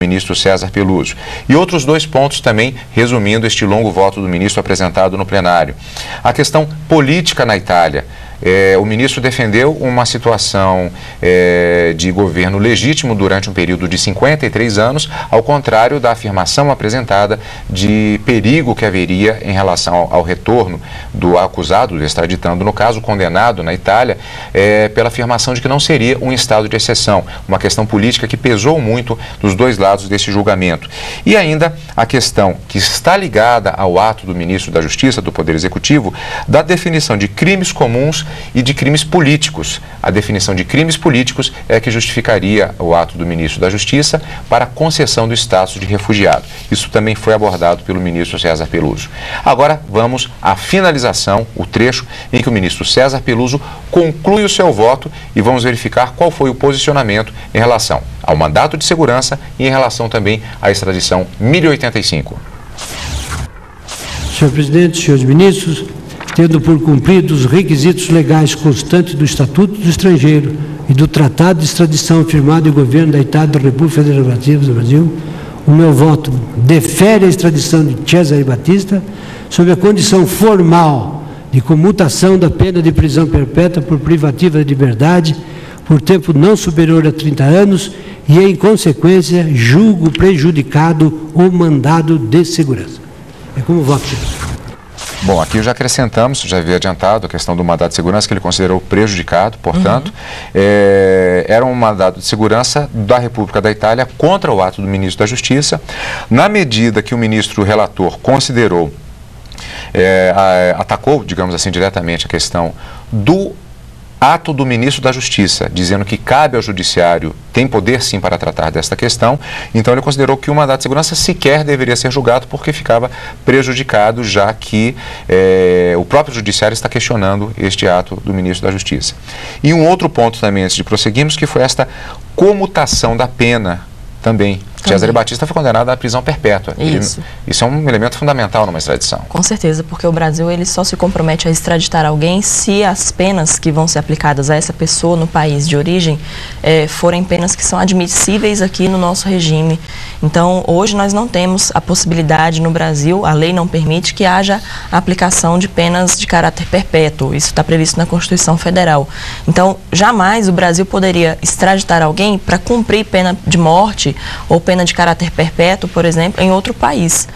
ministro César Peluso. E outros dois pontos também, resumindo este longo voto do ministro apresentado no plenário. A questão política na Itália. O ministro defendeu uma situação de governo legítimo durante um período de 53 anos, ao contrário da afirmação apresentada de perigo que haveria em relação ao retorno do acusado, extraditando, no caso, condenado na Itália, pela afirmação de que não seria um estado de exceção, uma questão política que pesou muito dos dois lados desse julgamento. E ainda a questão que está ligada ao ato do ministro da Justiça, do Poder Executivo, da definição de crimes comuns e de crimes políticos. A definição de crimes políticos é que justificaria o ato do ministro da Justiça para a concessão do status de refugiado. Isso também foi abordado pelo ministro César Peluso. Agora vamos à finalização, o trecho em que o ministro César Peluso conclui o seu voto e vamos verificar qual foi o posicionamento em relação ao mandato de segurança e em relação também à extradição 1085. Senhor presidente, senhores ministros, tendo por cumprido os requisitos legais constantes do Estatuto do Estrangeiro e do Tratado de Extradição firmado em governo da Itália da República Federativa do Brasil, o meu voto defere a extradição de Cesare Batista sob a condição formal de comutação da pena de prisão perpétua por privativa de liberdade por tempo não superior a 30 anos e, em consequência, julgo prejudicado o mandado de segurança. É como voto, senhor. Bom, aqui já acrescentamos, já havia adiantado a questão do mandado de segurança que ele considerou prejudicado, portanto, era um mandado de segurança da República da Itália contra o ato do ministro da Justiça, na medida que o ministro relator considerou, atacou, digamos assim, diretamente a questão do ato do ministro da Justiça, dizendo que cabe ao judiciário, tem poder sim para tratar desta questão, então ele considerou que o mandato de segurança sequer deveria ser julgado porque ficava prejudicado, já que o próprio judiciário está questionando este ato do ministro da Justiça. E um outro ponto também, antes de prosseguirmos, que foi esta comutação da pena também. Cesare Batista foi condenado à prisão perpétua. Isso é um elemento fundamental numa extradição. Com certeza, porque o Brasil ele só se compromete a extraditar alguém se as penas que vão ser aplicadas a essa pessoa no país de origem forem penas que são admissíveis aqui no nosso regime. Então, hoje nós não temos a possibilidade no Brasil, a lei não permite que haja a aplicação de penas de caráter perpétuo. Isso está previsto na Constituição Federal. Então, jamais o Brasil poderia extraditar alguém para cumprir pena de morte ou pena de caráter perpétuo, por exemplo, em outro país.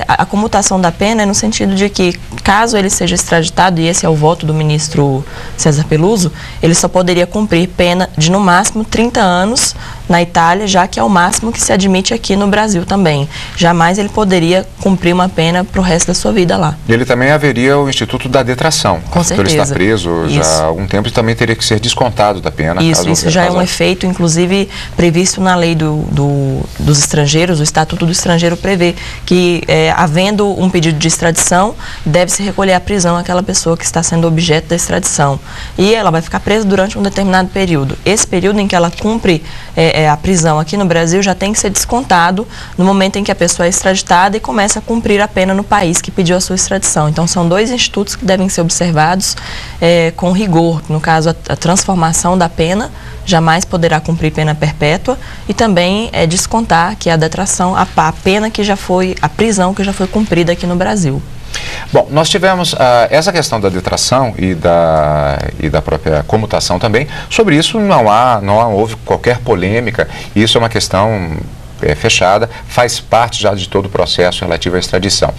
A comutação da pena é no sentido de que, caso ele seja extraditado, e esse é o voto do ministro César Peluso, ele só poderia cumprir pena de, no máximo, 30 anos na Itália, já que é o máximo que se admite aqui no Brasil também. Jamais ele poderia cumprir uma pena para o resto da sua vida lá. E ele também haveria o Instituto da detração. Com certeza. Ele está preso já há algum tempo e também teria que ser descontado da pena. Isso já é um efeito, inclusive, previsto na lei dos estrangeiros. O Estatuto do Estrangeiro prevê que, havendo um pedido de extradição, deve-se recolher à prisão aquela pessoa que está sendo objeto da extradição. E ela vai ficar presa durante um determinado período. Esse período em que ela cumpre a prisão aqui no Brasil já tem que ser descontado no momento em que a pessoa é extraditada e começa a cumprir a pena no país que pediu a sua extradição. Então, são dois institutos que devem ser observados com rigor. No caso, a transformação da pena, jamais poderá cumprir pena perpétua, e também descontar que a detração, a pena que já foi, a prisão que já foi cumprida aqui no Brasil. Bom, nós tivemos essa questão da detração e da própria comutação também. Sobre isso não houve qualquer polêmica. Isso é uma questão fechada, faz parte já de todo o processo relativo à extradição.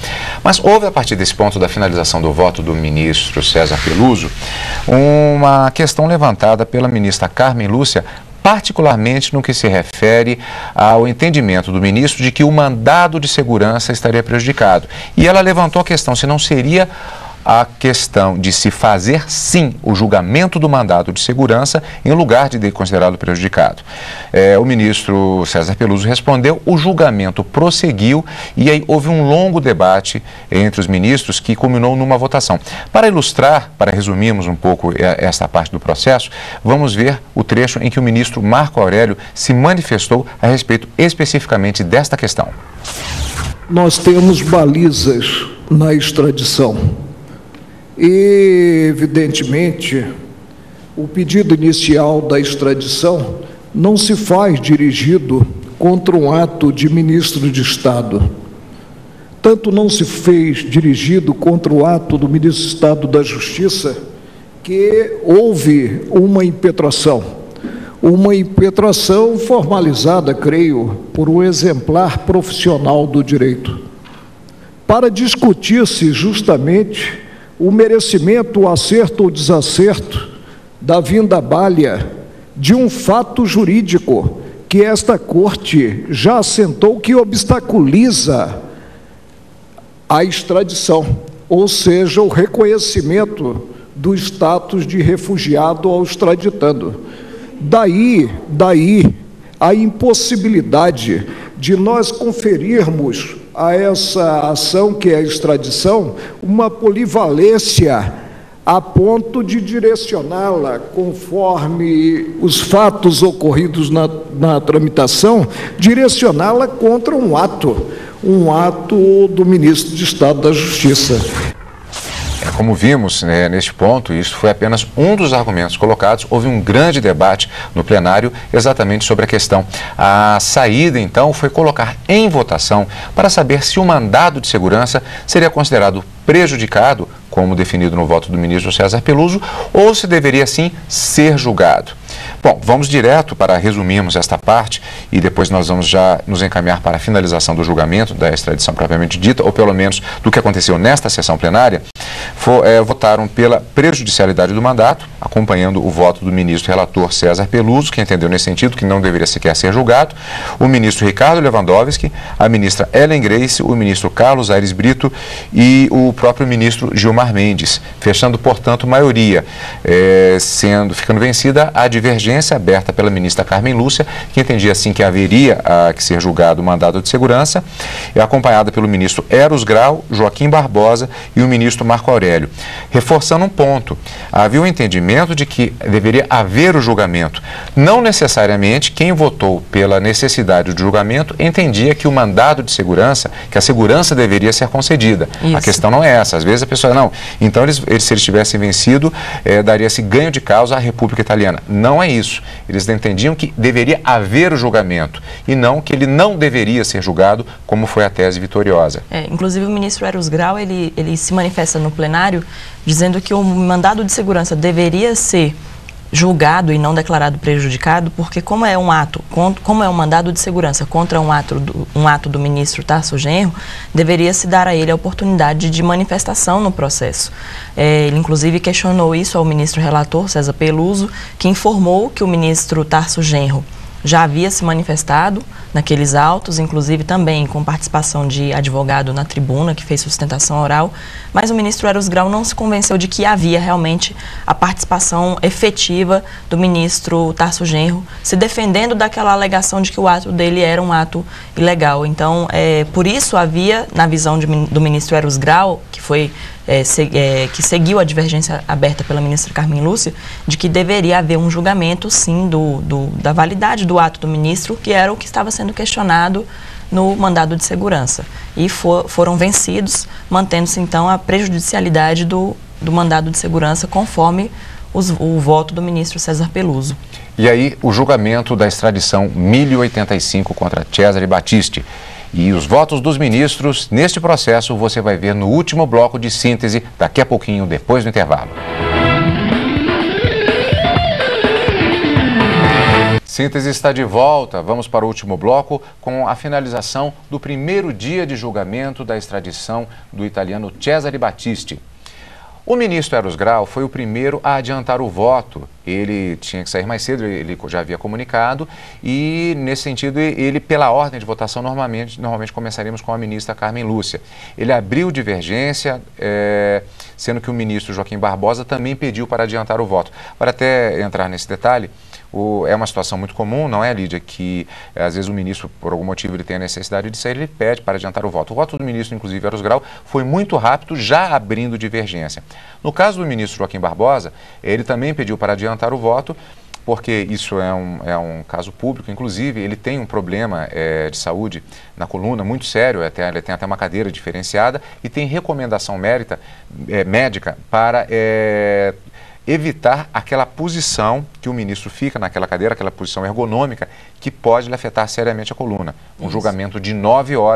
Mas houve, a partir desse ponto da finalização do voto do ministro César Peluso, uma questão levantada pela ministra Carmen Lúcia, particularmente no que se refere ao entendimento do ministro de que o mandado de segurança estaria prejudicado. E ela levantou a questão se não seria a questão de se fazer, sim, o julgamento do mandado de segurança em lugar de considerado prejudicado. O ministro César Peluso respondeu, o julgamento prosseguiu e aí houve um longo debate entre os ministros que culminou numa votação. Para ilustrar, para resumirmos um pouco esta parte do processo, vamos ver o trecho em que o ministro Marco Aurélio se manifestou a respeito especificamente desta questão. Nós temos balizas na extradição. E, evidentemente, o pedido inicial da extradição não se faz dirigido contra um ato de ministro de Estado. Tanto não se fez dirigido contra o ato do ministro de Estado da Justiça que houve uma impetração formalizada, creio, por um exemplar profissional do direito, para discutir-se justamente o merecimento, o acerto ou desacerto da vinda à balha de um fato jurídico que esta Corte já assentou que obstaculiza a extradição, ou seja, o reconhecimento do status de refugiado ao extraditando. Daí a impossibilidade de nós conferirmos a essa ação, que é a extradição, uma polivalência a ponto de direcioná-la, conforme os fatos ocorridos na tramitação, direcioná-la contra um ato do ministro de Estado da Justiça. Como vimos, né, neste ponto, isso foi apenas um dos argumentos colocados. Houve um grande debate no plenário exatamente sobre a questão. A saída, então, foi colocar em votação para saber se o mandado de segurança seria considerado prejudicado, como definido no voto do ministro César Peluso, ou se deveria, sim, ser julgado. Bom, vamos direto para resumirmos esta parte e depois nós vamos já nos encaminhar para a finalização do julgamento da extradição propriamente dita, ou pelo menos do que aconteceu nesta sessão plenária. Votaram pela prejudicialidade do mandato, acompanhando o voto do ministro relator César Peluso, que entendeu nesse sentido que não deveria sequer ser julgado, o ministro Ricardo Lewandowski, a ministra Ellen Grace, o ministro Carlos Aires Brito e o próprio ministro Gilmar Mendes, fechando, portanto, maioria, ficando vencida a divergência aberta pela ministra Carmen Lúcia, que entendia assim que haveria que ser julgado o mandado de segurança, acompanhada pelo ministro Eros Grau, Joaquim Barbosa e o ministro Marco Aurélio. Reforçando um ponto, havia um entendimento de que deveria haver o julgamento. Não necessariamente quem votou pela necessidade do julgamento entendia que o mandado de segurança, que a segurança deveria ser concedida. Isso. A questão não é essa. Às vezes a pessoa, não, então se eles tivessem vencido, daria-se ganho de causa à República Italiana. Não é isso. Eles entendiam que deveria haver o julgamento e não que ele não deveria ser julgado, como foi a tese vitoriosa. Inclusive o ministro Eros Grau, ele se manifesta no plenário dizendo que o mandado de segurança deveria ser julgado e não declarado prejudicado, porque como é um mandado de segurança contra um ato do ministro Tarso Genro, deveria se dar a ele a oportunidade de manifestação no processo. Ele inclusive questionou isso ao ministro relator César Peluso, que informou que o ministro Tarso Genro já havia se manifestado naqueles autos, inclusive também com participação de advogado na tribuna, que fez sustentação oral, mas o ministro Eros Grau não se convenceu de que havia realmente a participação efetiva do ministro Tarso Genro, se defendendo daquela alegação de que o ato dele era um ato ilegal. Então, por isso havia, na visão do ministro Eros Grau, que seguiu a divergência aberta pela ministra Carmen Lúcia, de que deveria haver um julgamento, sim, da validade do ato do ministro, que era o que estava sendo questionado no mandado de segurança. E foram vencidos, mantendo-se, então, a prejudicialidade do mandado de segurança, conforme o voto do ministro César Peluso. E aí, o julgamento da extradição 1085 contra Cesare Battisti. E os votos dos ministros neste processo você vai ver no último bloco de síntese, daqui a pouquinho, depois do intervalo. Síntese está de volta. Vamos para o último bloco com a finalização do primeiro dia de julgamento da extradição do italiano Cesare Battisti. O ministro Eros Grau foi o primeiro a adiantar o voto. Ele tinha que sair mais cedo, ele já havia comunicado e, nesse sentido, ele, pela ordem de votação, normalmente começaríamos com a ministra Carmen Lúcia. Ele abriu divergência, sendo que o ministro Joaquim Barbosa também pediu para adiantar o voto. Para até entrar nesse detalhe, é uma situação muito comum, não é, Lídia, que às vezes o ministro, por algum motivo, ele tem a necessidade de sair, ele pede para adiantar o voto. O voto do ministro, inclusive, Eros Grau, foi muito rápido, já abrindo divergência. No caso do ministro Joaquim Barbosa, ele também pediu para adiantar o voto, porque isso é um caso público, inclusive ele tem um problema de saúde na coluna muito sério, ele tem até uma cadeira diferenciada e tem recomendação médica para evitar aquela posição que o ministro fica naquela cadeira, aquela posição ergonômica, que pode lhe afetar seriamente a coluna. Um julgamento de 9 horas